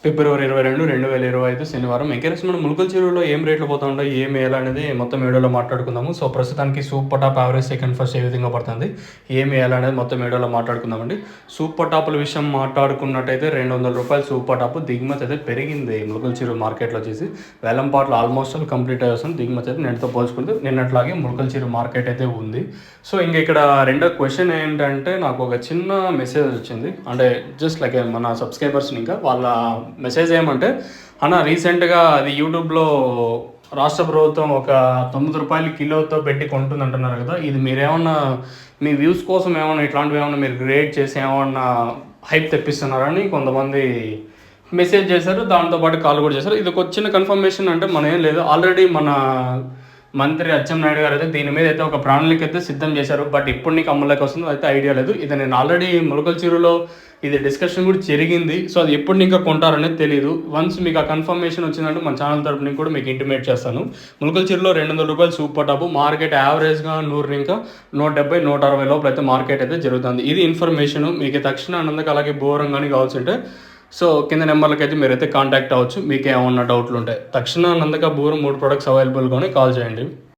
ఫిబ్రవరి 22, 2025 శనివారం. ఇంకేస్ మనం ములకల చెరువులో ఏం రేట్లు పోతా ఉంటాయి, ఏం వేయాలనేది మొత్తం వీడియోలో మాట్లాడుకుందాము. సో ప్రస్తుతానికి super top average second first ఏ విధంగా పడుతుంది, ఏం వేయాలనేది మొత్తం వీడియోలో మాట్లాడుకుందామండి. సూపర్ టాప్ల విషయం మాట్లాడుకున్నట్టయితే 200 రూపాయలు సూపర్ టాప్ దిగుమతి అయితే పెరిగింది ములకల చెరువు మార్కెట్లో వచ్చేసి. వేలంపాట్లు ఆల్మోస్ట్ కంప్లీట్ అయ్యేస్తుంది. దిగుమతి అయితే నిన్నతో పోల్చుకుంటే నిన్నట్లాగే ములకల చెరువు మార్కెట్ అయితే ఉంది. సో ఇంక ఇక్కడ రెండో క్వశ్చన్ ఏంటంటే, నాకు ఒక చిన్న మెసేజ్ వచ్చింది, అంటే జస్ట్ లైక్ మన సబ్స్క్రైబర్స్ని. ఇంకా వాళ్ళ మెసేజ్ ఏమంటే, అన్న రీసెంట్గా అది యూట్యూబ్లో రాష్ట్ర ప్రభుత్వం ఒక 9 రూపాయలు కిలోతో పెట్టి కొంటుంది అంటున్నారు కదా, ఇది మీరేమన్నా మీ వ్యూస్ కోసం ఏమన్నా ఇట్లాంటివి ఏమన్నా మీరు క్రియేట్ చేసి ఏమన్నా హైప్ తెప్పిస్తున్నారని కొంతమంది మెసేజ్ చేశారు. దాంతోపాటు కాల్ కూడా చేశారు. ఇది ఒక చిన్న కన్ఫర్మేషన్. అంటే మనం ఏం లేదు, ఆల్రెడీ మన మంత్రి అచ్చెన్నాయుడు గారు అయితే దీని మీద అయితే ఒక ప్రణాళిక అయితే సిద్ధం చేశారు. బట్ ఇప్పుడు నీకు అమల్లోకి వస్తుందో అయితే ఐడియా లేదు. ఇది నేను ఆల్రెడీ ములకల చెరువులో ఇది డిస్కషన్ కూడా జరిగింది. సో అది ఎప్పుడు ఇంకా కొంటారనేది తెలియదు. వన్స్ మీకు ఆ కన్ఫర్మేషన్ వచ్చిందంటే మన ఛానల్ తరపున కూడా మీకు ఇంటిమేట్ చేస్తాను. ములకల చెరువులో 200 రూపాయలు సూపర్ టాప్ మార్కెట్ యావరేజ్గా 100 ఇంకా 170, 160 లోపల అయితే మార్కెట్ అయితే జరుగుతుంది. ఇది ఇన్ఫర్మేషన్. మీకు తక్షణ ఆనందకు అలాగే బోరం కానీ కావాల్సి ఉంటే సో కింద నెంబర్లకి అయితే మీరైతే కాంటాక్ట్ అవ్వచ్చు. మీకు ఏమన్నా డౌట్లు ఉంటాయి. తక్షణ నందక బూరం 3 ప్రొడక్ట్స్ అవైలబుల్గానే కాల్ చేయండి.